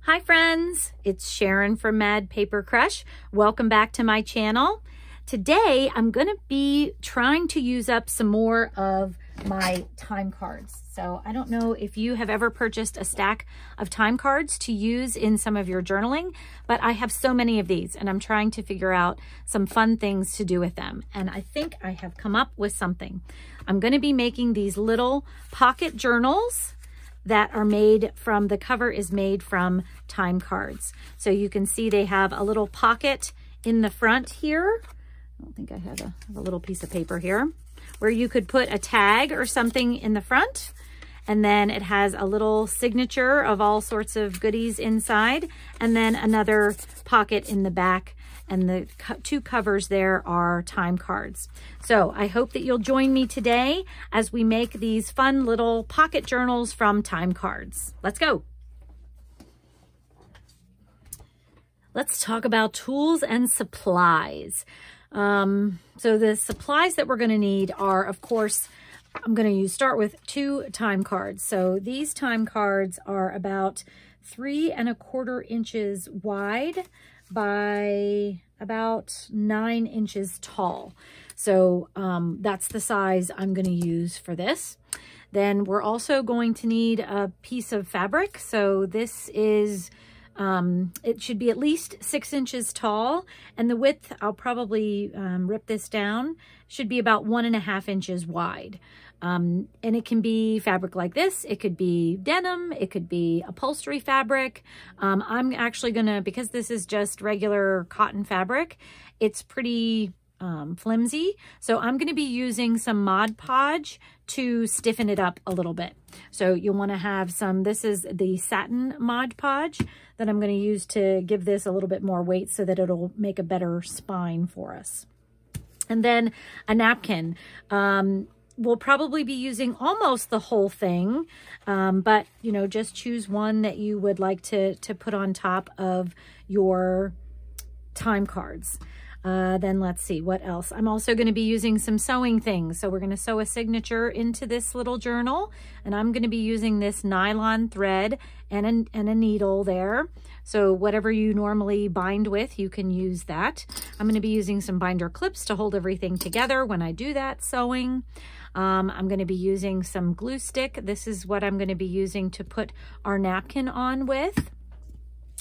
Hi friends, it's Sharon from Mad Paper Crush. Welcome back to my channel. Today I'm going to be trying to use up some more of my time cards. So I don't know if you have ever purchased a stack of time cards to use in some of your journaling, but I have so many of these and I'm trying to figure out some fun things to do with them. And I think I have come up with something. I'm going to be making these little pocket journals that are made from, the cover is made from time cards. So you can see they have a little pocket in the front here. I don't think I have a little piece of paper here where you could put a tag or something in the front. And then it has a little signature of all sorts of goodies inside. And then another pocket in the back. And the two covers there are time cards. So I hope that you'll join me today as we make these fun little pocket journals from time cards. Let's go. Let's talk about tools and supplies. So the supplies that we're going to need are, of course, I'm going to start with 2 time cards. So these time cards are about 3 1/4 inches wide by about 9 inches tall. So that's the size I'm going to use for this. Then we're also going to need a piece of fabric. So this is, it should be at least 6 inches tall, and the width, I'll probably rip this down, should be about 1.5 inches wide. And it can be fabric like this. It could be denim. It could be upholstery fabric. I'm actually gonna, because this is just regular cotton fabric, it's pretty flimsy. So I'm gonna be using some Mod Podge to stiffen it up a little bit. So you'll wanna have some, this is the satin Mod Podge that I'm gonna use to give this a little bit more weight so that it'll make a better spine for us. And then a napkin. We'll probably be using almost the whole thing, but, you know, just choose one that you would like to put on top of your time cards. Then let's see, what else? I'm also going to be using some sewing things. So we're going to sew a signature into this little journal, and I'm going to be using this nylon thread and a needle there. So whatever you normally bind with, you can use that. I'm going to be using some binder clips to hold everything together when I do that sewing. I'm going to be using some glue stick. This is what I'm going to be using to put our napkin on with.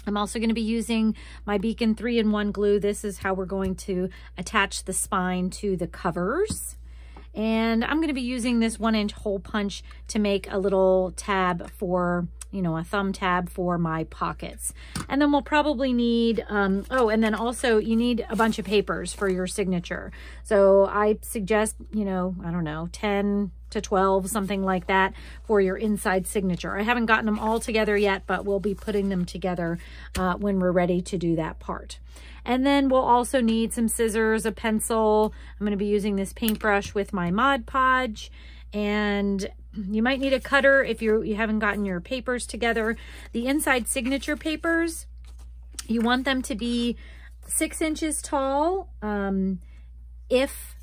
I'm also going to be using my Beacon 3-in-1 glue. This is how we're going to attach the spine to the covers. And I'm going to be using this 1-inch hole punch to make a little tab for, you know, a thumb tab for my pockets. And then we'll probably need, oh, and then also you need a bunch of papers for your signature. So I suggest, you know, I don't know, 10 to 12, something like that for your inside signature. I haven't gotten them all together yet, but we'll be putting them together when we're ready to do that part. And then we'll also need some scissors, a pencil. I'm going to be using this paintbrush with my Mod Podge, and you might need a cutter if you haven't gotten your papers together. The inside signature papers, you want them to be 6 inches tall if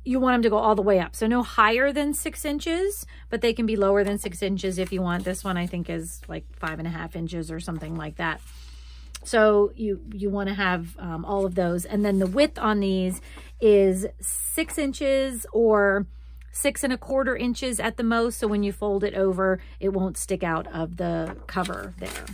you want them to go all the way up. So no higher than 6 inches, but they can be lower than 6 inches if you want. This one I think is like 5.5 inches or something like that. So you want to have all of those. And then the width on these is 6 inches or 6 1/4 inches at the most. So when you fold it over, it won't stick out of the cover there.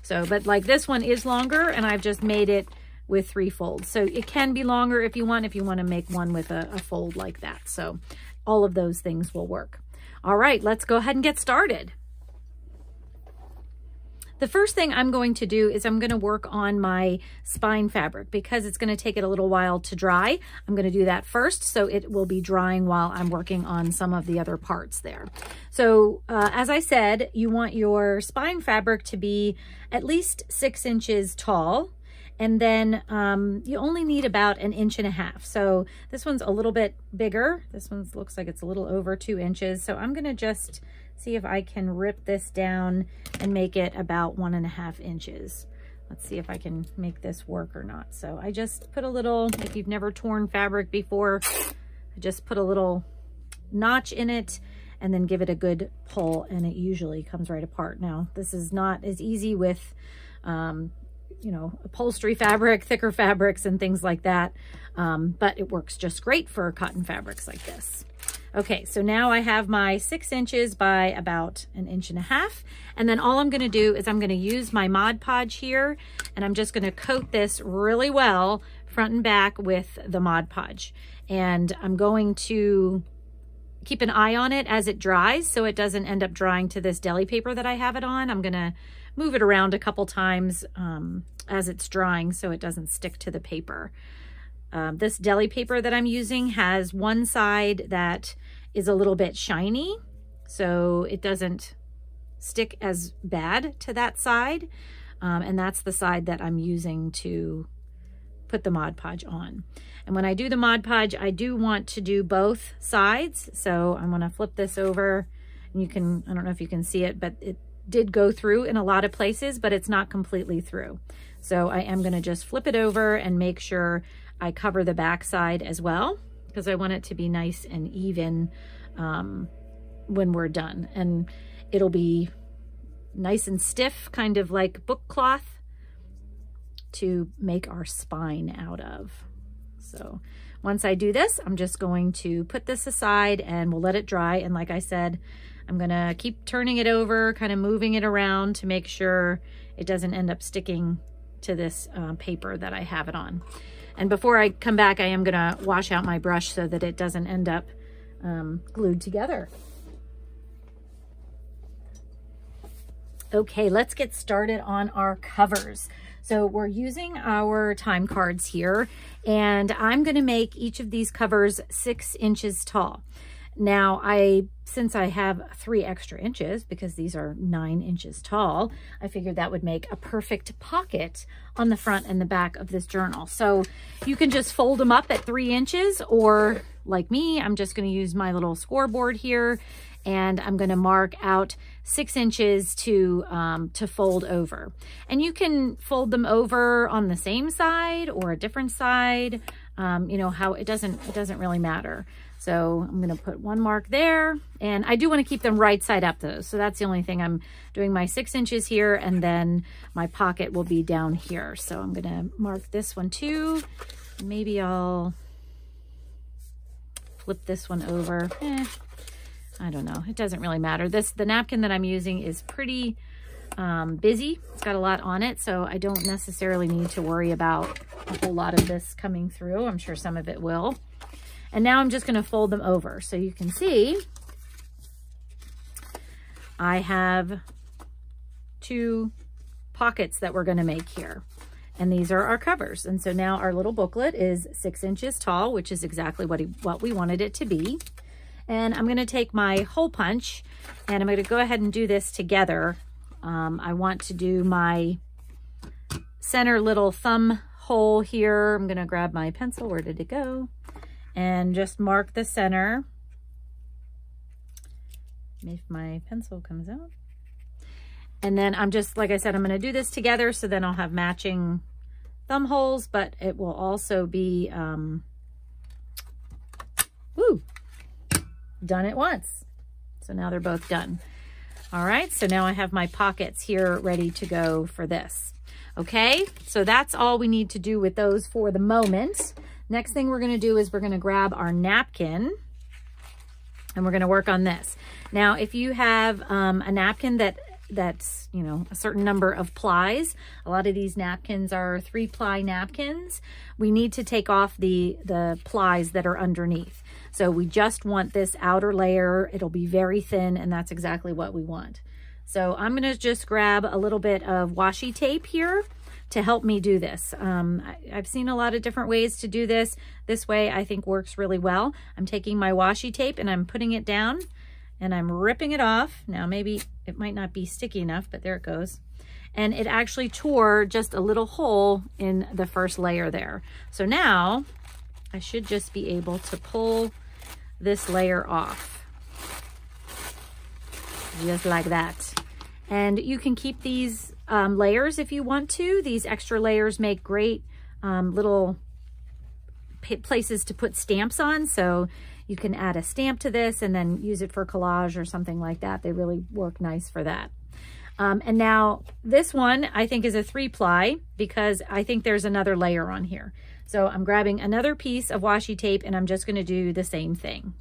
So, but like this one is longer, and I've just made it with 3 folds. So it can be longer if you want to make one with a fold like that. So all of those things will work. All right, let's go ahead and get started. The first thing I'm going to do is I'm going to work on my spine fabric because it's going to take it a little while to dry. I'm going to do that first, so it will be drying while I'm working on some of the other parts there. So as I said, you want your spine fabric to be at least 6 inches tall. And then you only need about 1.5 inches. So this one's a little bit bigger. This one looks like it's a little over 2 inches. So I'm going to just see if I can rip this down and make it about 1.5 inches. Let's see if I can make this work or not. So I just put a little, if you've never torn fabric before, I just put a little notch in it and then give it a good pull, and it usually comes right apart. Now, this is not as easy with, you know, upholstery fabric, thicker fabrics and things like that, but it works just great for cotton fabrics like this. Okay, so now I have my 6 inches by about 1.5 inches. And then all I'm gonna do is I'm gonna use my Mod Podge here, and I'm just gonna coat this really well, front and back, with the Mod Podge. And I'm going to keep an eye on it as it dries so it doesn't end up drying to this deli paper that I have it on. I'm gonna move it around a couple times as it's drying so it doesn't stick to the paper. This deli paper that I'm using has one side that is a little bit shiny, so it doesn't stick as bad to that side. And that's the side that I'm using to put the Mod Podge on. And when I do the Mod Podge, I do want to do both sides. So I'm gonna flip this over, and you can, I don't know if you can see it, but it did go through in a lot of places, but it's not completely through. So I am gonna just flip it over and make sure I cover the back side as well, because I want it to be nice and even when we're done. And it'll be nice and stiff, kind of like book cloth to make our spine out of. So once I do this, I'm just going to put this aside and we'll let it dry. And like I said, I'm gonna keep turning it over, kind of moving it around to make sure it doesn't end up sticking to this paper that I have it on. And before I come back, I am gonna wash out my brush so that it doesn't end up glued together. Okay, let's get started on our covers. So we're using our time cards here, and I'm gonna make each of these covers 6 inches tall. Now, since I have 3 extra inches, because these are 9 inches tall, I figured that would make a perfect pocket on the front and the back of this journal. So you can just fold them up at 3 inches, or like me, I'm just gonna use my little scoreboard here, and I'm gonna mark out 6 inches to fold over. And you can fold them over on the same side or a different side, you know, how it doesn't really matter. So I'm gonna put one mark there, and I do wanna keep them right side up though. So that's the only thing. I'm doing my 6 inches here, and then my pocket will be down here. So I'm gonna mark this one too. Maybe I'll flip this one over. I don't know, it doesn't really matter. The napkin that I'm using is pretty busy. It's got a lot on it, so I don't necessarily need to worry about a whole lot of this coming through. I'm sure some of it will. And now I'm just gonna fold them over. So you can see I have 2 pockets that we're gonna make here. And these are our covers. And so now our little booklet is 6 inches tall, which is exactly what we wanted it to be. And I'm gonna take my hole punch, and I'm gonna go ahead and do this together. I want to do my center little thumb hole here. I'm gonna grab my pencil, where did it go? And just mark the center. If my pencil comes out. And then I'm just, like I said, I'm gonna do this together so then I'll have matching thumb holes, but it will also be, done at once. So now they're both done. All right, so now I have my pockets here ready to go for this. Okay, so that's all we need to do with those for the moment. Next thing we're gonna do is we're gonna grab our napkin, and we're gonna work on this. Now, if you have a napkin that's, you know, a certain number of plies, a lot of these napkins are 3-ply napkins, we need to take off the plies that are underneath. So we just want this outer layer. It'll be very thin, and that's exactly what we want. So I'm gonna just grab a little bit of washi tape here to help me do this. I've seen a lot of different ways to do this. This way I think works really well. I'm taking my washi tape and I'm putting it down and I'm ripping it off. Now maybe it might not be sticky enough, but there it goes. And it actually tore just a little hole in the first layer there. So now I should just be able to pull this layer off. Just like that. And you can keep these layers if you want to. These extra layers make great little places to put stamps on. So You can add a stamp to this and then use it for collage or something like that. They really work nice for that. And now this one I think is a 3-ply because I think there's another layer on here. So I'm grabbing another piece of washi tape and I'm just going to do the same thing.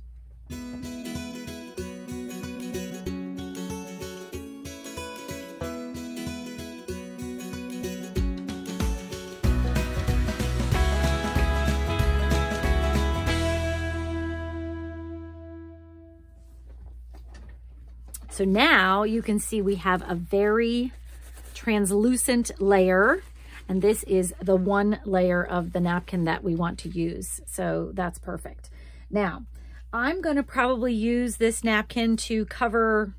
So now you can see we have a very translucent layer, and this is the one layer of the napkin that we want to use. So that's perfect. Now, I'm going to probably use this napkin to cover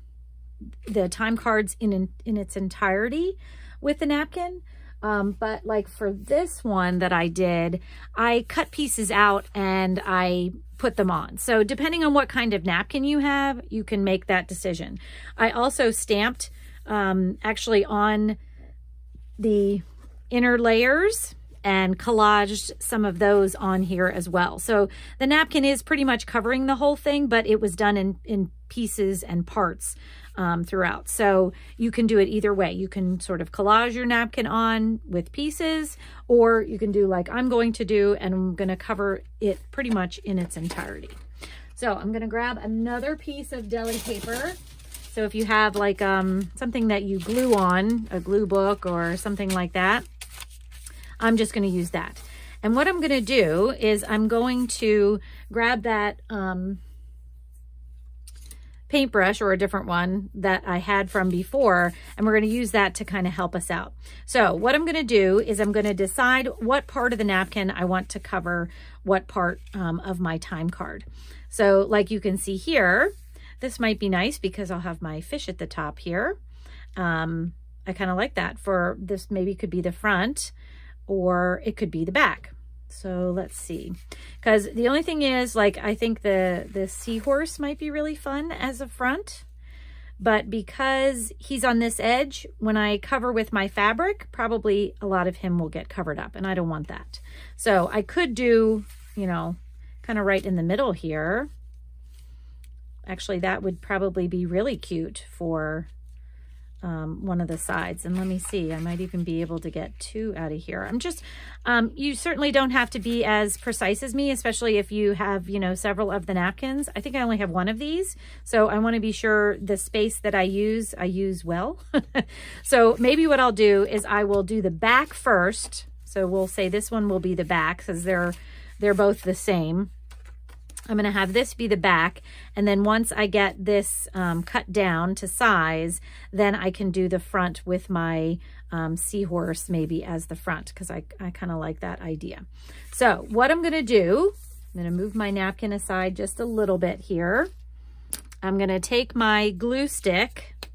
the time cards in its entirety with the napkin. But like for this one that I did, I cut pieces out and I put them on. So depending on what kind of napkin you have, you can make that decision. I also stamped actually on the inner layers and collaged some of those on here as well. So the napkin is pretty much covering the whole thing, but it was done in pieces and parts throughout. So you can do it either way. You can sort of collage your napkin on with pieces, or you can do like I'm going to do, and I'm going to cover it pretty much in its entirety. So I'm going to grab another piece of deli paper. So if you have like something that you glue on, a glue book or something like that, I'm just going to use that. And what I'm going to do is I'm going to grab that paintbrush or a different one that I had from before, and we're going to use that to kind of help us out. So what I'm going to do is I'm going to decide what part of the napkin I want to cover what part of my time card. So like you can see here, this might be nice because I'll have my fish at the top here. I kind of like that. For this, maybe could be the front or it could be the back. So let's see, because the only thing is, like, I think the seahorse might be really fun as a front, but because he's on this edge, when I cover with my fabric, probably a lot of him will get covered up, and I don't want that. So I could do, you know, kind of right in the middle here. Actually, that would probably be really cute for one of the sides. And let me see, I might even be able to get 2 out of here. I'm just, you certainly don't have to be as precise as me, especially if you have, you know, several of the napkins. I think I only have 1 of these. So I want to be sure the space that I use well. So maybe what I'll do is I will do the back first. So we'll say this one will be the back because they're both the same. I'm going to have this be the back, and then once I get this cut down to size, then I can do the front with my seahorse maybe as the front, because I kind of like that idea. So what I'm going to do, I'm going to move my napkin aside just a little bit here. I'm going to take my glue stick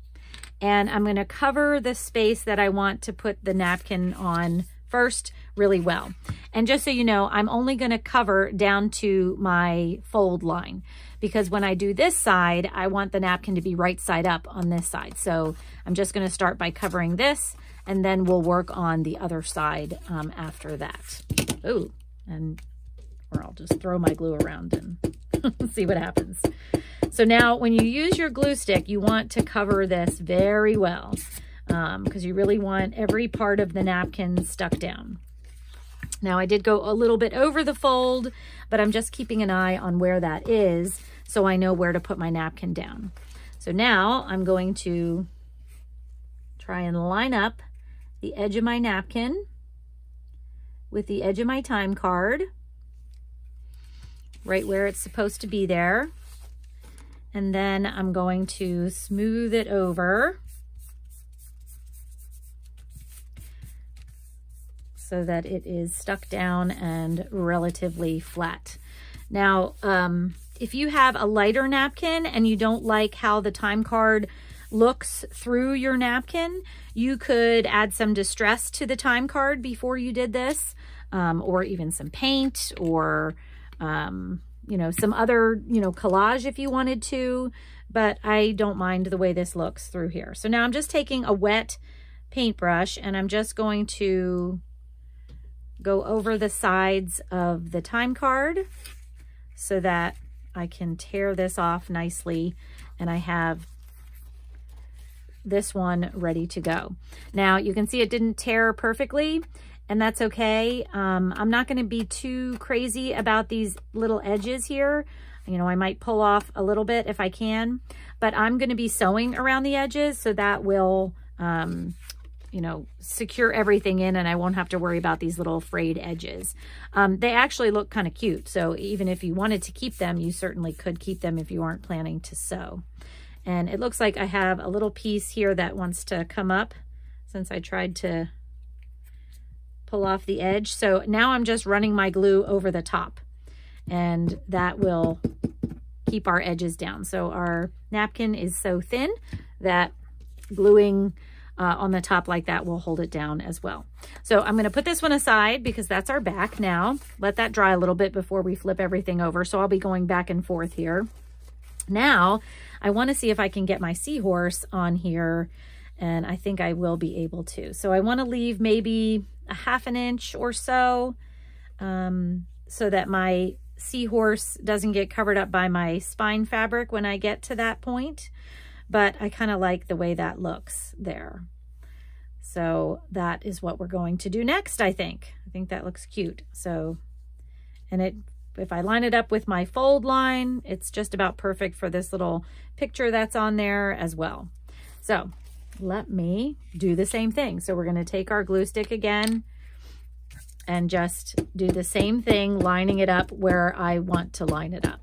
and I'm going to cover the space that I want to put the napkin on first really well. And just so you know, I'm only going to cover down to my fold line, because when I do this side, I want the napkin to be right side up on this side. So I'm just going to start by covering this, and then we'll work on the other side after that. Ooh, or I'll just throw my glue around and see what happens. So now when you use your glue stick, you want to cover this very well, because you really want every part of the napkin stuck down. Now I did go a little bit over the fold, but I'm just keeping an eye on where that is so I know where to put my napkin down. So now I'm going to try and line up the edge of my napkin with the edge of my time card, right where it's supposed to be there. And then I'm going to smooth it over so that it is stuck down and relatively flat. Now, if you have a lighter napkin and you don't like how the time card looks through your napkin, you could add some distress to the time card before you did this, or even some paint, or you know, some other, you know, collage if you wanted to, but I don't mind the way this looks through here. So now I'm just taking a wet paintbrush and I'm just going to go over the sides of the time card so that I can tear this off nicely, and I have this one ready to go. Now you can see it didn't tear perfectly, and that's okay. I'm not going to be too crazy about these little edges here. You know, I might pull off a little bit if I can, but I'm going to be sewing around the edges, so that will, you know, secure everything in, and I won't have to worry about these little frayed edges. They actually look kind of cute, so even if you wanted to keep them, you certainly could keep them if you aren't planning to sew. And it looks like I have a little piece here that wants to come up since I tried to pull off the edge. So now I'm just running my glue over the top, and that will keep our edges down. So our napkin is so thin that gluing on the top like that will hold it down as well. So I'm going to put this one aside because that's our back now. Let that dry a little bit before we flip everything over. So I'll be going back and forth here. Now I want to see if I can get my seahorse on here, and I think I will be able to. So I want to leave maybe a 1/2 inch or so, so that my seahorse doesn't get covered up by my spine fabric when I get to that point. But I kind of like the way that looks there. So that is what we're going to do next, I think. I think that looks cute. So, and if I line it up with my fold line, it's just about perfect for this little picture that's on there as well. So let me do the same thing. So we're going to take our glue stick again and just do the same thing, lining it up where I want to line it up.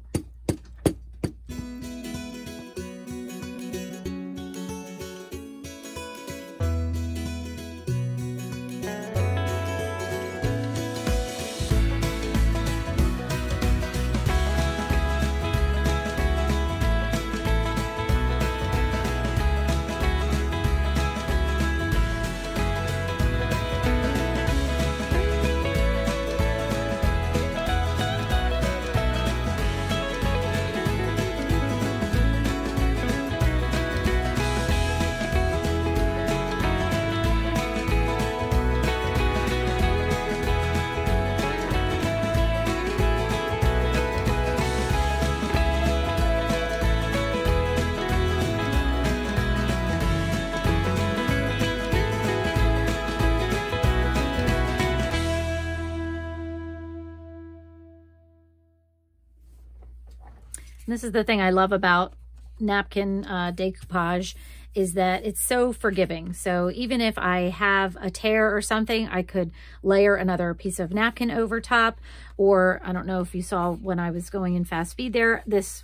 This is the thing I love about napkin decoupage, is that it's so forgiving. So even if I have a tear or something, I could layer another piece of napkin over top. Or I don't know if you saw when I was going in fast feed there, this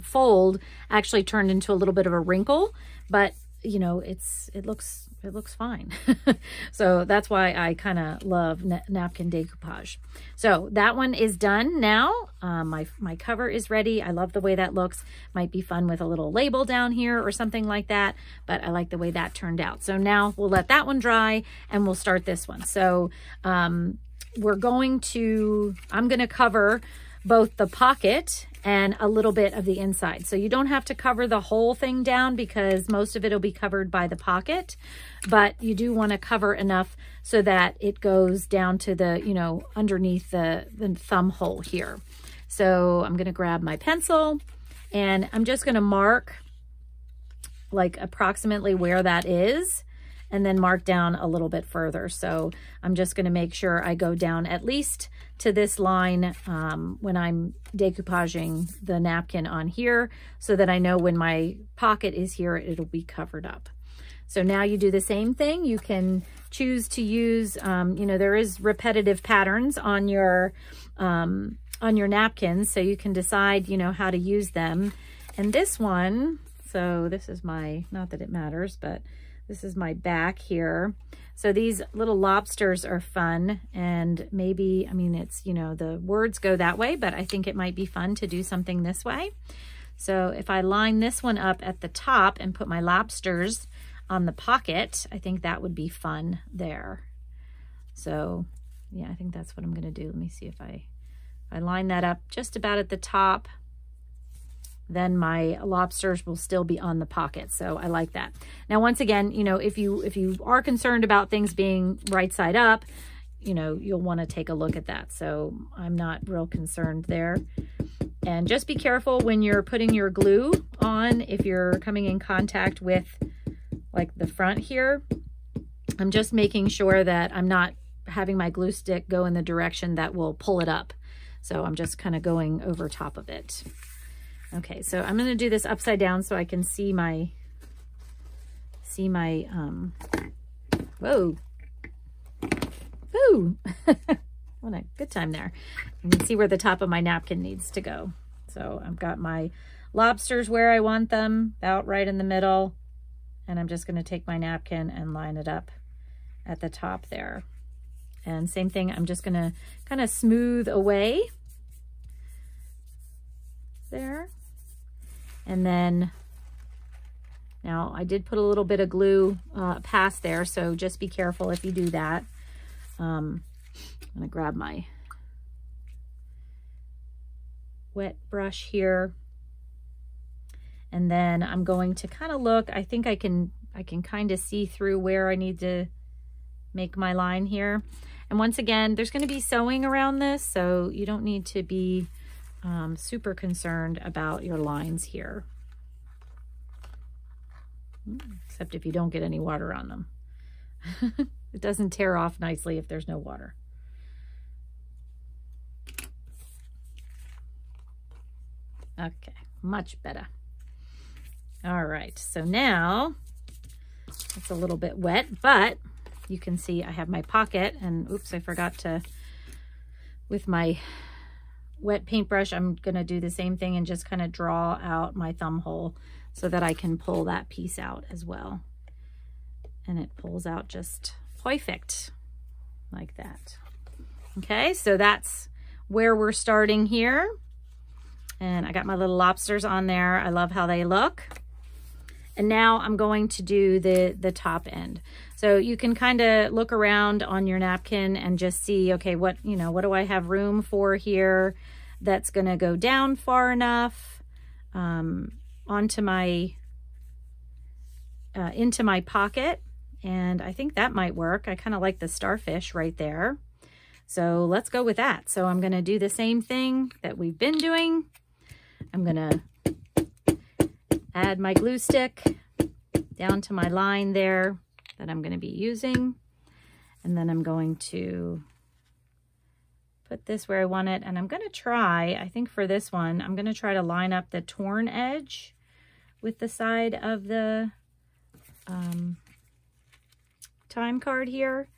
fold actually turned into a little bit of a wrinkle, but you know, it looks fine. So that's why I kind of love napkin decoupage. So that one is done now. My cover is ready. I love the way that looks. Might be fun with a little label down here or something like that, but I like the way that turned out. So now we'll let that one dry and we'll start this one. So I'm going to cover both the pocket and a little bit of the inside. So you don't have to cover the whole thing down because most of it will be covered by the pocket, but you do want to cover enough so that it goes down to the, you know, underneath the thumb hole here. So I'm going to grab my pencil and I'm just going to mark like approximately where that is, and then mark down a little bit further. So I'm just going to make sure I go down at least to this line when I'm decoupaging the napkin on here, so that I know when my pocket is here, it'll be covered up. So now you do the same thing. You can choose to use, you know, there is repetitive patterns on your napkins, so you can decide, you know, how to use them. And this one, so this is my, not that it matters, but this is my back here. So these little lobsters are fun, and maybe, I mean, it's, you know, the words go that way, but I think it might be fun to do something this way. So if I line this one up at the top and put my lobsters on the pocket, I think that would be fun there. So yeah, I think that's what I'm gonna do. Let me see if I line that up just about at the top, then my lobsters will still be on the pocket. So I like that. Now, once again, you know, if you are concerned about things being right side up, you know, you'll want to take a look at that. So I'm not real concerned there. And just be careful when you're putting your glue on, if you're coming in contact with like the front here. I'm just making sure that I'm not having my glue stick go in the direction that will pull it up. So I'm just kind of going over top of it. Okay, so I'm going to do this upside down so I can see my, whoa, woo. What a good time there. You can see where the top of my napkin needs to go. So I've got my lobsters where I want them, about right in the middle. And I'm just going to take my napkin and line it up at the top there. And same thing, I'm just going to kind of smooth away there. And then, now I did put a little bit of glue past there, so just be careful if you do that. I'm going to grab my wet brush here. And then I'm going to kind of look, I think I can kind of see through where I need to make my line here. And once again, there's going to be sewing around this, so you don't need to be super concerned about your lines here. Except if you don't get any water on them. It doesn't tear off nicely if there's no water. Okay, much better. All right, so now it's a little bit wet, but you can see I have my pocket, and oops, I forgot to, with my wet paintbrush, I'm gonna do the same thing and just kind of draw out my thumb hole so that I can pull that piece out as well. And it pulls out just perfect, like that. Okay, so that's where we're starting here. And I got my little lobsters on there. I love how they look. And now I'm going to do the top end. So you can kind of look around on your napkin and just see, okay, what do I have room for here that's going to go down far enough onto my into my pocket. And I think that might work. I kind of like the starfish right there. So let's go with that. So I'm going to do the same thing that we've been doing. I'm going to add my glue stick down to my line there that I'm going to be using. And then I'm going to put this where I want it. And I'm going to try, I think for this one, I'm going to try to line up the torn edge with the side of the time card here.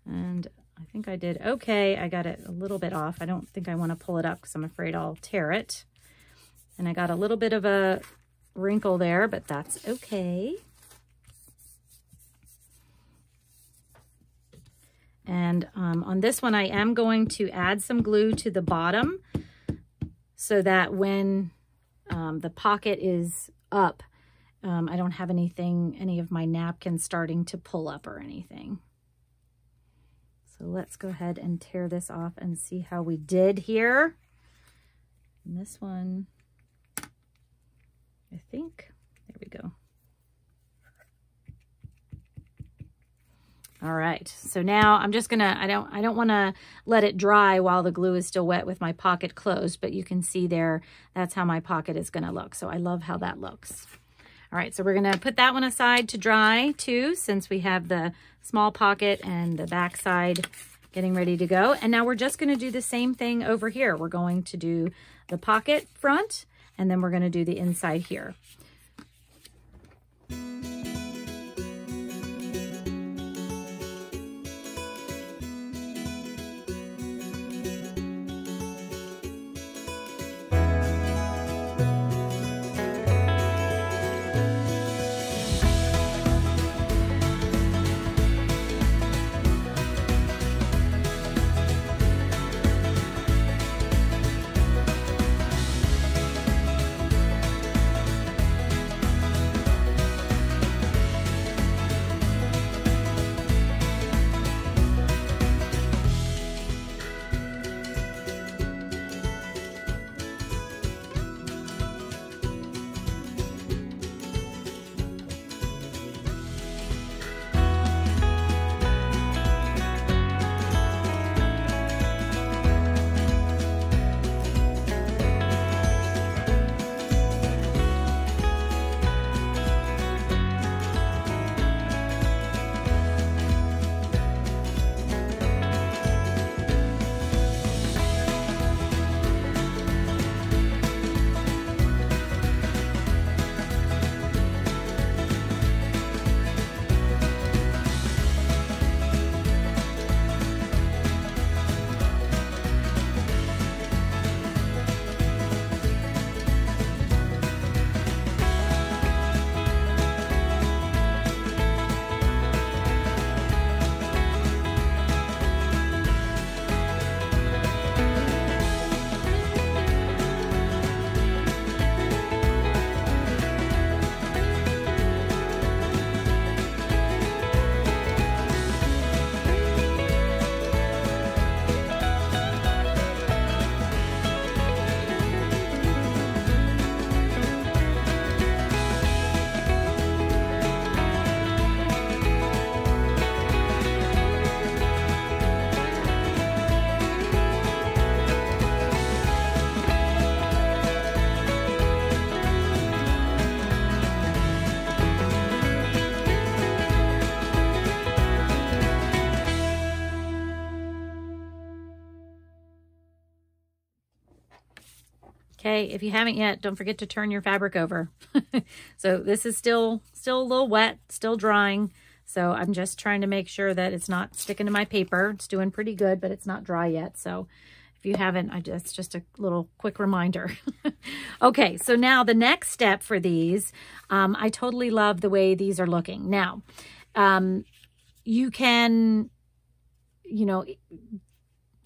And I think I did okay. I got it a little bit off. I don't think I want to pull it up because I'm afraid I'll tear it. And I got a little bit of a wrinkle there, but that's okay. And on this one, I am going to add some glue to the bottom so that when the pocket is up, I don't have any of my napkins starting to pull up or anything. So let's go ahead and tear this off and see how we did here. And this one, I think, there we go. All right, so now I'm just gonna, I don't wanna let it dry while the glue is still wet with my pocket closed, but you can see there, that's how my pocket is gonna look. So I love how that looks. All right, so we're gonna put that one aside to dry too, since we have the small pocket and the back side getting ready to go. And now we're just gonna do the same thing over here. We're going to do the pocket front, and then we're gonna do the inside here. Okay, if you haven't yet, don't forget to turn your fabric over. So this is still a little wet, still drying. So I'm just trying to make sure that it's not sticking to my paper. It's doing pretty good, but it's not dry yet. So if you haven't, it's just a little quick reminder. Okay, so now the next step for these, I totally love the way these are looking. Now, you can, you know,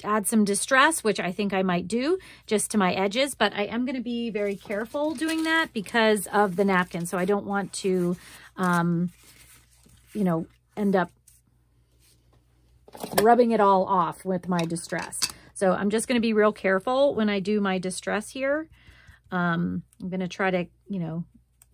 add some distress, which I think I might do just to my edges, but I am going to be very careful doing that because of the napkin. So I don't want to, you know, end up rubbing it all off with my distress. So I'm just going to be real careful when I do my distress here. I'm going to try to, you know,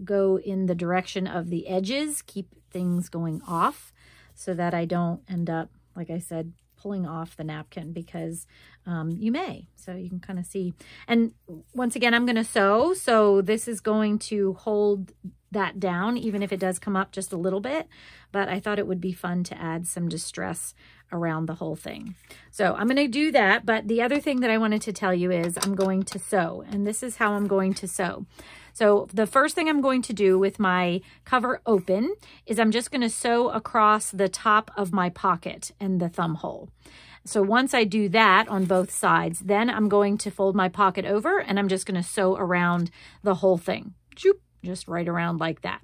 go in the direction of the edges, keep things going off so that I don't end up, like I said, pulling off the napkin because you may. So you can kind of see. And once again, I'm going to sew. So this is going to hold that down, even if it does come up just a little bit. But I thought it would be fun to add some distress around the whole thing. So I'm going to do that. But the other thing that I wanted to tell you is I'm going to sew. And this is how I'm going to sew. So the first thing I'm going to do with my cover open is I'm just going to sew across the top of my pocket and the thumb hole. So once I do that on both sides, then I'm going to fold my pocket over and I'm just going to sew around the whole thing. Just right around like that.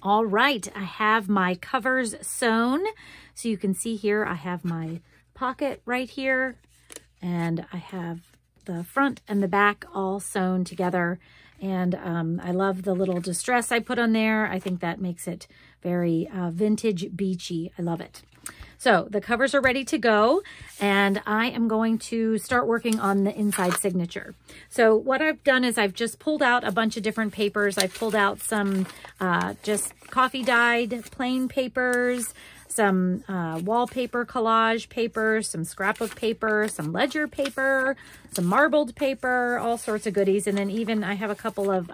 All right, I have my covers sewn. So you can see here, I have my pocket right here, and I have the front and the back all sewn together. And I love the little distress I put on there. I think that makes it very vintage beachy. I love it. So the covers are ready to go, and I am going to start working on the inside signature. So what I've done is I've just pulled out a bunch of different papers. I've pulled out some just coffee dyed plain papers, some wallpaper collage paper, some scrapbook paper, some ledger paper, some marbled paper, all sorts of goodies. And then even I have a couple of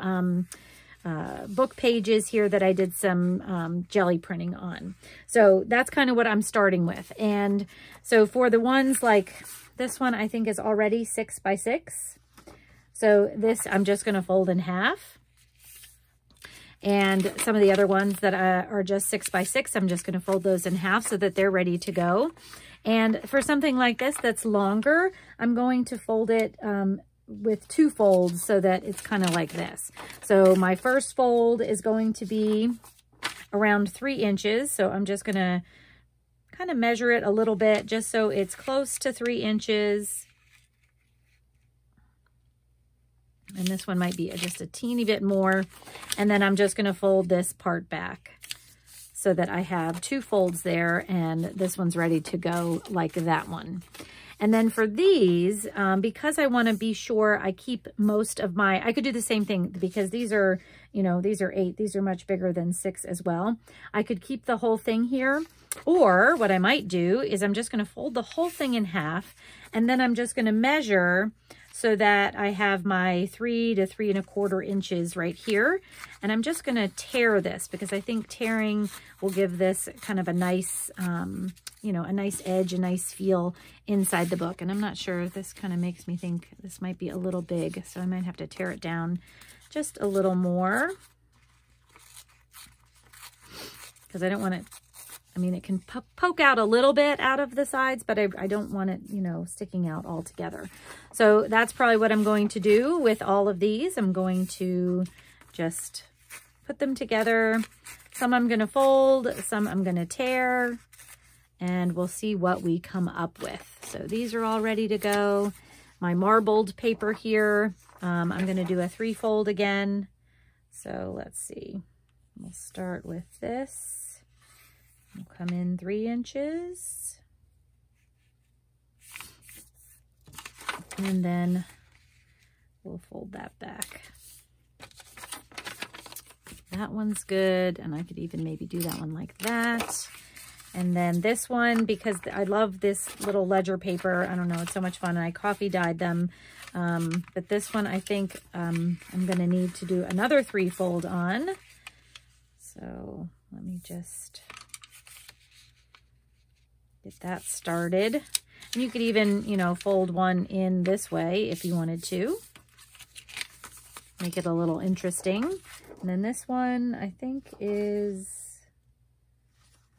book pages here that I did some jelly printing on. So that's kind of what I'm starting with. And so for the ones like this one, I think is already 6 by 6. So this I'm just going to fold in half. And some of the other ones that are just 6 by 6, I'm just going to fold those in half so that they're ready to go. And for something like this that's longer, I'm going to fold it with 2 folds so that it's kind of like this. So my first fold is going to be around 3 inches. So I'm just going to kind of measure it a little bit just so it's close to 3 inches. And this one might be just a teeny bit more. And then I'm just going to fold this part back so that I have 2 folds there, and this one's ready to go like that one. And then for these, because I want to be sure I keep most of my, I could do the same thing because these are, you know, these are 8. These are much bigger than 6 as well. I could keep the whole thing here. Or what I might do is I'm just going to fold the whole thing in half, and then I'm just going to measure so that I have my 3 to 3 1/4 inches right here. And I'm just going to tear this because I think tearing will give this kind of a nice, you know, a nice edge, a nice feel inside the book. And I'm not sure, this kind of makes me think this might be a little big, so I might have to tear it down just a little more because I don't want it, I mean, it can poke out a little bit out of the sides, but I don't want it, you know, sticking out altogether. So that's probably what I'm going to do with all of these. I'm going to just put them together. Some I'm going to fold, some I'm going to tear, and we'll see what we come up with. So these are all ready to go. My marbled paper here, I'm going to do a 3-fold again. So let's see. We'll start with this. We'll come in 3 inches. And then we'll fold that back. That one's good, and I could even maybe do that one like that. And then this one, because I love this little ledger paper. I don't know, it's so much fun, and I coffee dyed them. But this one, I think I'm going to need to do another 3-fold on. So let me just get that started. And you could even, you know, fold one in this way if you wanted to. Make it a little interesting. And then this one, I think is,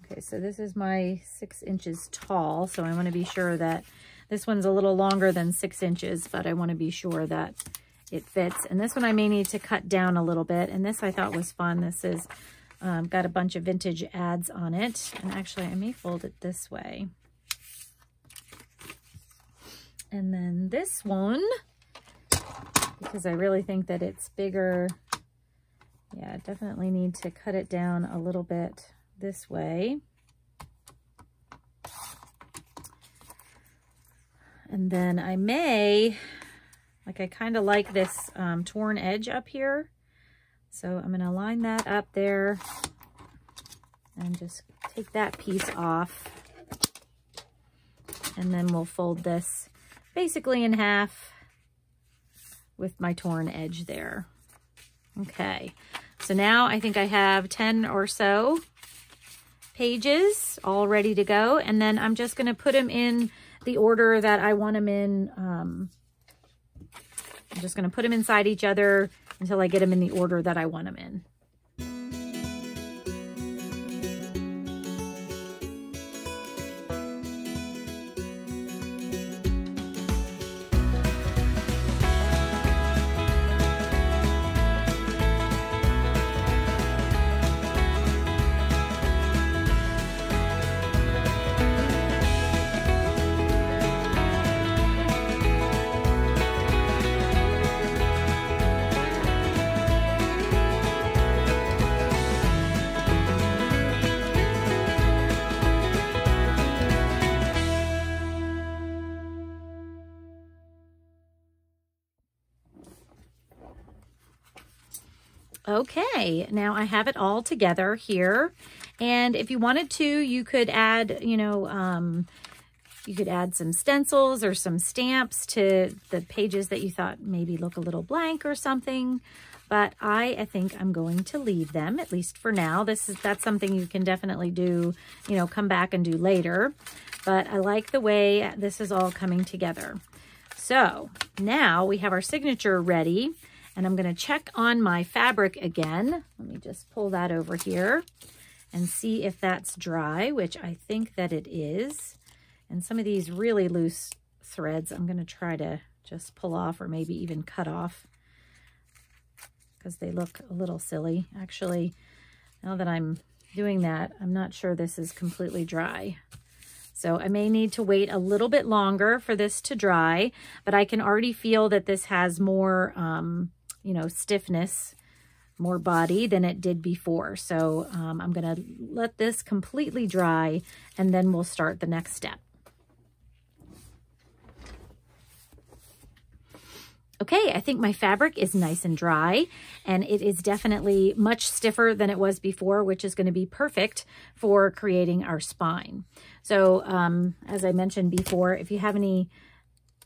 okay, so this is my 6 inches tall. So I want to be sure that this one's a little longer than 6 inches, but I want to be sure that it fits. And this one I may need to cut down a little bit. And this I thought was fun. This is got a bunch of vintage ads on it. And actually, I may fold it this way. And then this one, because I really think that it's bigger. Yeah, I definitely need to cut it down a little bit this way. And then I may, like I kind of like this torn edge up here. So I'm going to line that up there and just take that piece off. And then we'll fold this basically in half with my torn edge there. Okay, so now I think I have 10 or so pages all ready to go. And then I'm just going to put them in the order that I want them in. I'm just going to put them inside each other until I get them in the order that I want them in. Okay, now I have it all together here. And if you wanted to, you could add, you know, you could add some stencils or some stamps to the pages that you thought maybe look a little blank or something. But I think I'm going to leave them, at least for now. That's something you can definitely do, you know, come back and do later. But I like the way this is all coming together. So now we have our signature ready. And I'm going to check on my fabric again. Let me just pull that over here and see if that's dry, which I think that it is. And some of these really loose threads, I'm going to try to just pull off or maybe even cut off because they look a little silly. Actually, now that I'm doing that, I'm not sure this is completely dry. So I may need to wait a little bit longer for this to dry, but I can already feel that this has more you know, stiffness, more body than it did before. So I'm going to let this completely dry and then we'll start the next step. Okay, I think my fabric is nice and dry and it is definitely much stiffer than it was before, which is going to be perfect for creating our spine. So as I mentioned before, if you have any,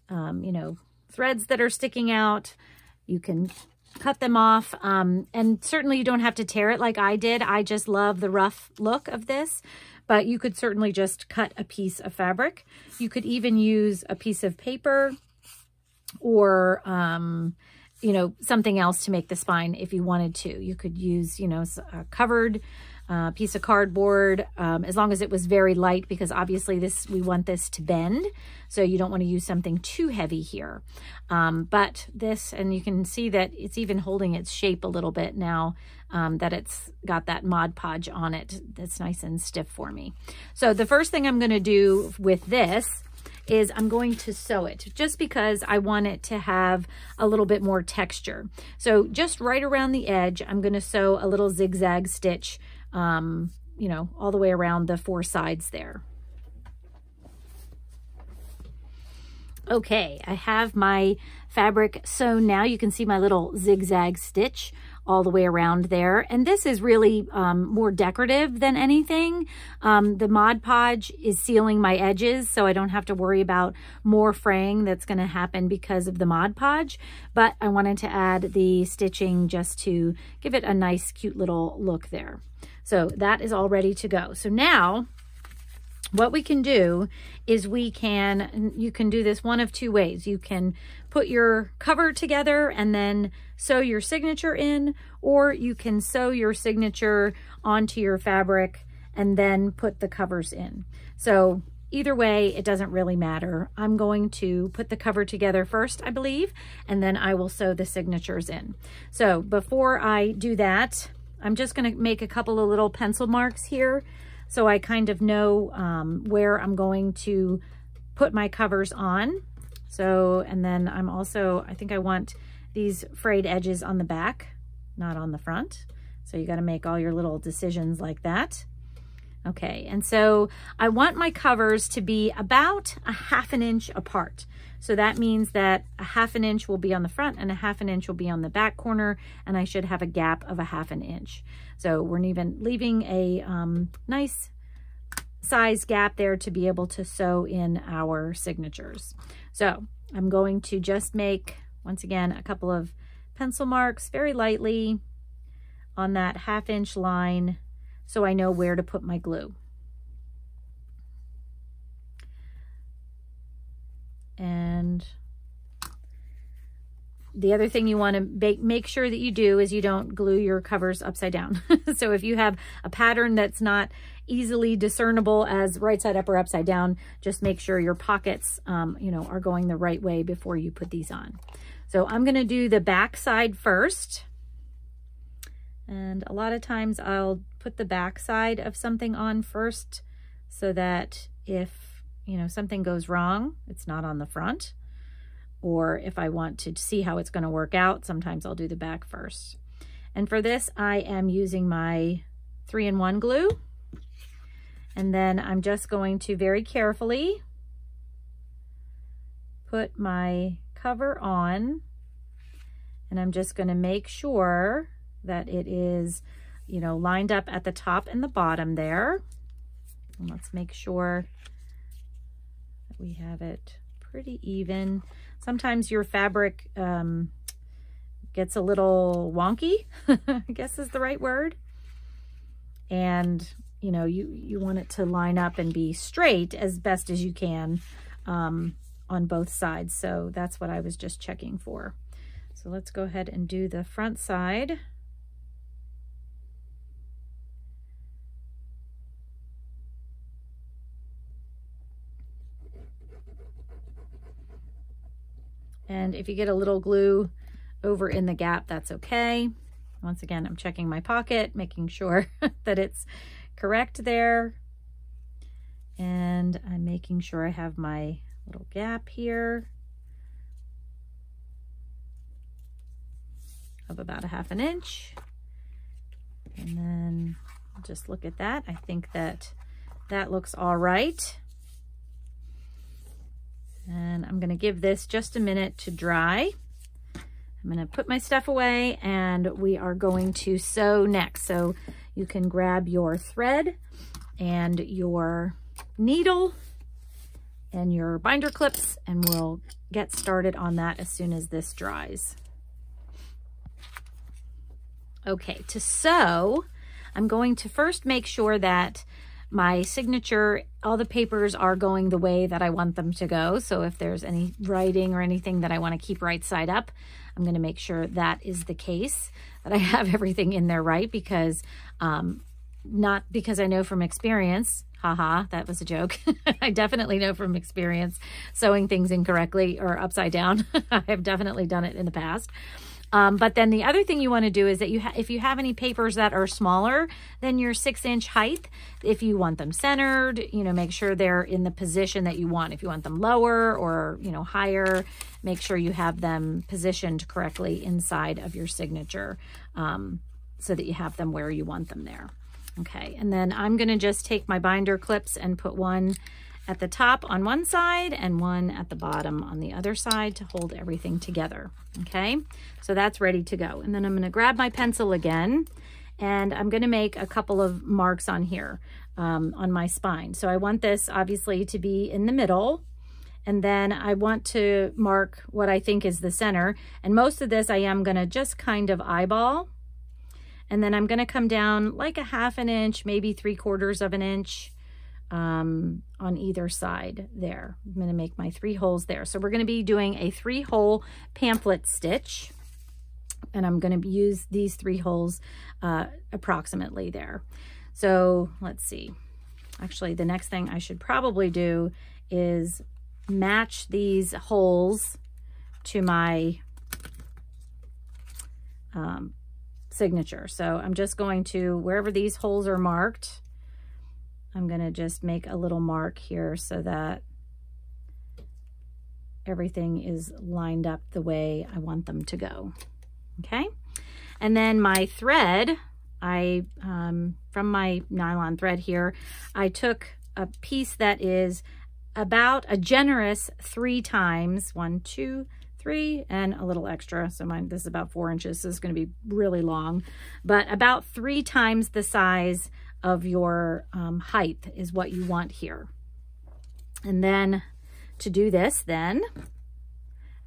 you know, threads that are sticking out, you can cut them off, and certainly you don't have to tear it like I did. I just love the rough look of this, but you could certainly just cut a piece of fabric. You could even use a piece of paper or, you know, something else to make the spine if you wanted to. You could use, you know, a covered piece of cardboard, as long as it was very light, because obviously we want this to bend. So you don't want to use something too heavy here. But this, and you can see that it's even holding its shape a little bit now that it's got that Mod Podge on it. That's nice and stiff for me. So the first thing I'm going to do with this is I'm going to sew it, just because I want it to have a little bit more texture. So just right around the edge, I'm going to sew a little zigzag stitch, you know, all the way around the 4 sides there. Okay, I have my fabric sewn now. You can see my little zigzag stitch all the way around there. And this is really more decorative than anything. The Mod Podge is sealing my edges, so I don't have to worry about more fraying that's going to happen because of the Mod Podge. But I wanted to add the stitching just to give it a nice, cute little look there. So that is all ready to go. So now what we can do is you can do this one of 2 ways. You can put your cover together and then sew your signature in, or you can sew your signature onto your fabric and then put the covers in. So either way, it doesn't really matter. I'm going to put the cover together first, I believe, and then I will sew the signatures in. So before I do that, I'm just going to make a couple of little pencil marks here, so I kind of know where I'm going to put my covers on. So, and then I think I want these frayed edges on the back, not on the front. So you got to make all your little decisions like that. Okay, and so I want my covers to be about a 1/2 inch apart. So that means that a 1/2 inch will be on the front and a 1/2 inch will be on the back corner, and I should have a gap of a 1/2 inch. So we're even leaving a nice size gap there to be able to sew in our signatures. So I'm going to just make, once again, a couple of pencil marks very lightly on that 1/2 inch line, so I know where to put my glue. And the other thing you want to make sure that you do is you don't glue your covers upside down. So if you have a pattern that's not easily discernible as right side up or upside down, just make sure your pockets, you know, are going the right way before you put these on. So I'm going to do the back side first. And a lot of times I'll put the back side of something on first so that if, you know, something goes wrong, it's not on the front. Or if I want to see how it's going to work out, sometimes I'll do the back first. And for this, I am using my 3-in-1 glue. And then I'm just going to very carefully put my cover on. And I'm just going to make sure that it is, you know, lined up at the top and the bottom there. And let's make sure that we have it pretty even. Sometimes your fabric gets a little wonky, I guess is the right word. And, you know, you want it to line up and be straight as best as you can on both sides. So that's what I was just checking for. So let's go ahead and do the front side. And if you get a little glue over in the gap, that's okay. Once again, I'm checking my pocket, making sure that it's correct there. And I'm making sure I have my little gap here of about a 1/2 inch. And then I'll just look at that. I think that that looks all right. And I'm going to give this just a minute to dry. I'm going to put my stuff away and we are going to sew next. So you can grab your thread and your needle and your binder clips, and we'll get started on that as soon as this dries. Okay, to sew, I'm going to first make sure that my signature, all the papers are going the way that I want them to go. So if there's any writing or anything that I want to keep right side up, I'm going to make sure that is the case, that I have everything in there right, because not because I know from experience. Haha, that was a joke. I definitely know from experience sewing things incorrectly or upside down. I have definitely done it in the past. But then the other thing you want to do is that if you have any papers that are smaller than your 6-inch height, if you want them centered, make sure they're in the position that you want. If you want them lower or, higher, make sure you have them positioned correctly inside of your signature so that you have them where you want them there. Okay, and then I'm going to just take my binder clips and put one at the top on one side and one at the bottom on the other side to hold everything together. Okay, so that's ready to go. And then I'm going to grab my pencil again, and I'm going to make a couple of marks on here on my spine. So I want this obviously to be in the middle, and then I want to mark what I think is the center. And most of this I am going to just kind of eyeball. And then I'm going to come down like a 1/2 inch, maybe 3/4 of an inch on either side there. I'm going to make my 3 holes there. So we're going to be doing a 3-hole pamphlet stitch. And I'm going to use these 3 holes approximately there. So let's see. Actually, the next thing I should probably do is match these holes to my signature. So I'm just going to, wherever these holes are marked, I'm going to just make a little mark here so that everything is lined up the way I want them to go. Okay. And then my thread, from my nylon thread here, I took a piece that is about a generous 3 times, 1, 2, 3, and a little extra. So this is about 4 inches. So it's going to be really long, but about 3 times the size of your height is what you want here. And then to do this,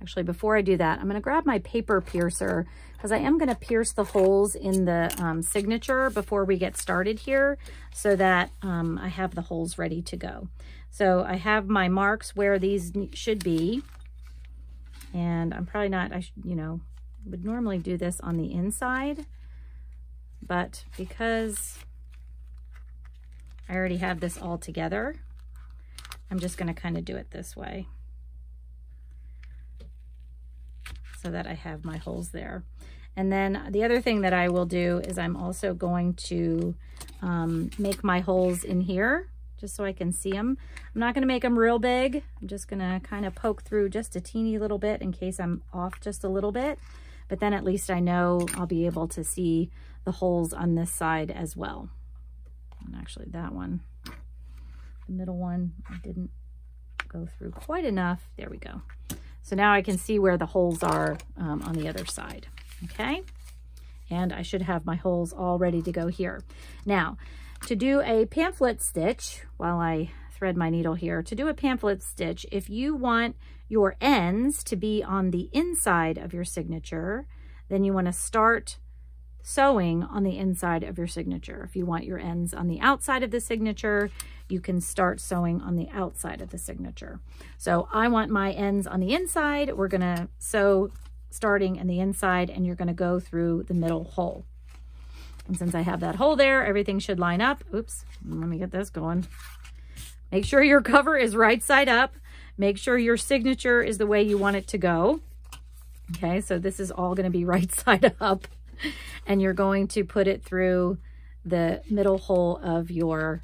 actually before I do that, I'm going to grab my paper piercer because I am going to pierce the holes in the signature before we get started here so that I have the holes ready to go. So I have my marks where these should be. And I'm probably not, would normally do this on the inside, but because I already have this all together, I'm just going to kind of do it this way so that I have my holes there. And then the other thing that I will do is I'm also going to make my holes in here just so I can see them. I'm not going to make them real big. I'm just going to kind of poke through just a teeny little bit in case I'm off just a little bit. But then at least I know I'll be able to see the holes on this side as well. And actually that one, the middle one, I didn't go through quite enough. There we go. So now I can see where the holes are on the other side. Okay. And I should have my holes all ready to go here. Now, to do a pamphlet stitch, while I thread my needle here, to do a pamphlet stitch, if you want your ends to be on the inside of your signature, then you want to start sewing on the inside of your signature. If you want your ends on the outside of the signature, you can start sewing on the outside of the signature. So I want my ends on the inside. We're going to sew starting in the inside, and you're going to go through the middle hole. And since I have that hole there, everything should line up. Oops, let me get this going. Make sure your cover is right side up. Make sure your signature is the way you want it to go. Okay, so this is all going to be right side up. And you're going to put it through the middle hole of your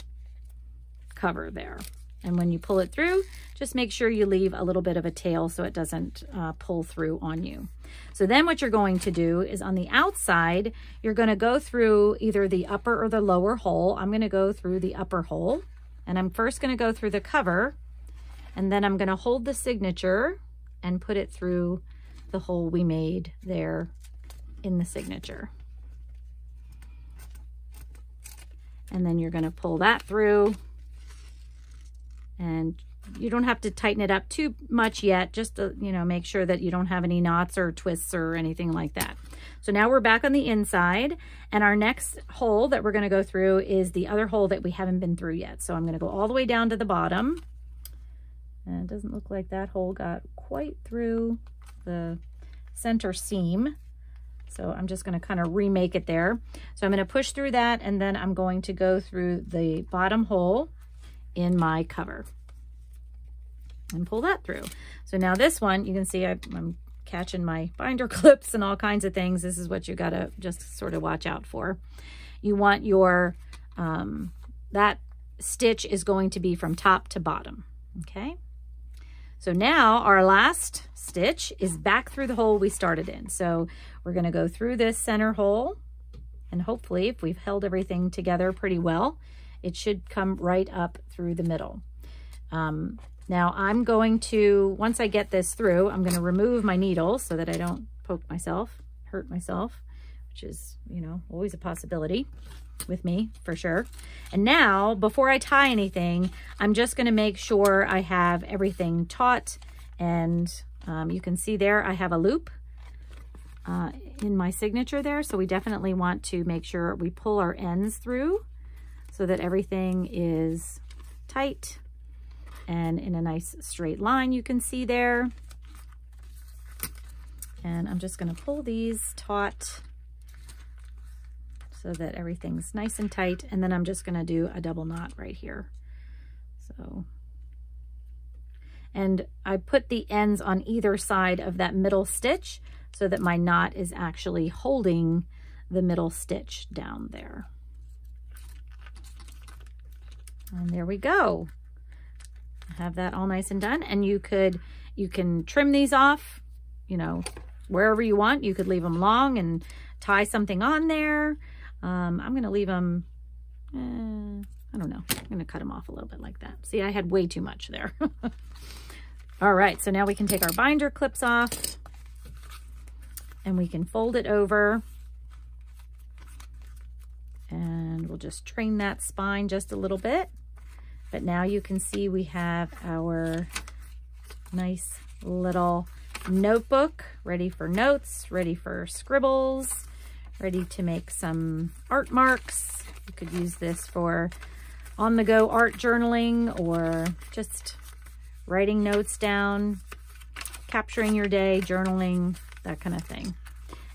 cover there. And when you pull it through, just make sure you leave a little bit of a tail so it doesn't pull through on you. So then what you're going to do is on the outside, you're going to go through either the upper or the lower hole. I'm going to go through the upper hole, and I'm first going to go through the cover, and then I'm going to hold the signature and put it through the hole we made there in the signature. And then you're going to pull that through, and you don't have to tighten it up too much yet, just to, make sure that you don't have any knots or twists or anything like that. So now we're back on the inside, and our next hole that we're going to go through is the other hole that we haven't been through yet. So I'm going to go all the way down to the bottom, and it doesn't look like that hole got quite through the center seam. So I'm just going to kind of remake it there. So I'm going to push through that, and then I'm going to go through the bottom hole in my cover and pull that through. So now this one, you can see I'm catching my binder clips and all kinds of things. This is what you got to just sort of watch out for. You want your, that stitch is going to be from top to bottom, okay? So now our last stitch is back through the hole we started in. So we're going to go through this center hole, and hopefully if we've held everything together pretty well, it should come right up through the middle. Now I'm going to, once I get this through, I'm going to remove my needle so that I don't poke myself, hurt myself, which is, you know, always a possibility with me for sure. And now, before I tie anything, I'm just going to make sure I have everything taut. And you can see there I have a loop in my signature there. So we definitely want to make sure we pull our ends through so that everything is tight and in a nice straight line, you can see there. And I'm just going to pull these taut so that everything's nice and tight. And then I'm just going to do a double knot right here. So, and I put the ends on either side of that middle stitch so that my knot is actually holding the middle stitch down there. And there we go. I have that all nice and done. And you can trim these off, you know, wherever you want. You could leave them long and tie something on there. I'm going to leave them, I don't know. I'm going to cut them off a little bit like that. See, I had way too much there. All right, so now we can take our binder clips off and we can fold it over. And we'll just train that spine just a little bit. But now you can see we have our nice little notebook ready for notes, ready for scribbles, ready to make some art marks. You could use this for on-the-go art journaling or just writing notes down, capturing your day, journaling, that kind of thing.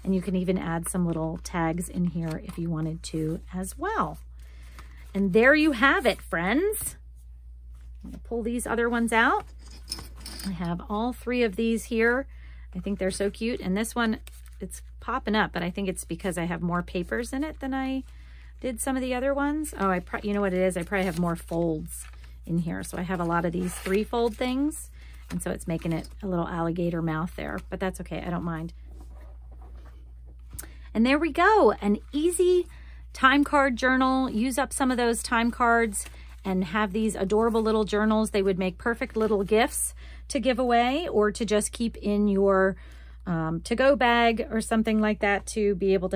And you can even add some little tags in here if you wanted to as well. And there you have it, friends. I'm going to pull these other ones out. I have all three of these here. I think they're so cute. And this one, it's popping up, but I think it's because I have more papers in it than I did some of the other ones. Oh, you know what it is? I probably have more folds in here. So I have a lot of these 3-fold things. And so it's making it a little alligator mouth there, but that's okay. I don't mind. And there we go. An easy time card journal. Use up some of those time cards and have these adorable little journals. They would make perfect little gifts to give away or to just keep in your to-go bag or something like that to be able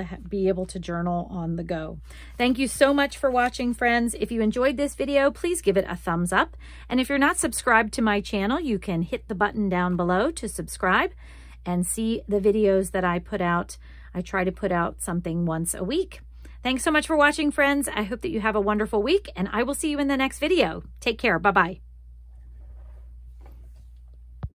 to journal on the go. Thank you so much for watching, friends. If you enjoyed this video, please give it a thumbs up. And if you're not subscribed to my channel, you can hit the button down below to subscribe and see the videos that I put out. I try to put out something once a week. Thanks so much for watching, friends. I hope that you have a wonderful week, and I will see you in the next video. Take care. Bye-bye.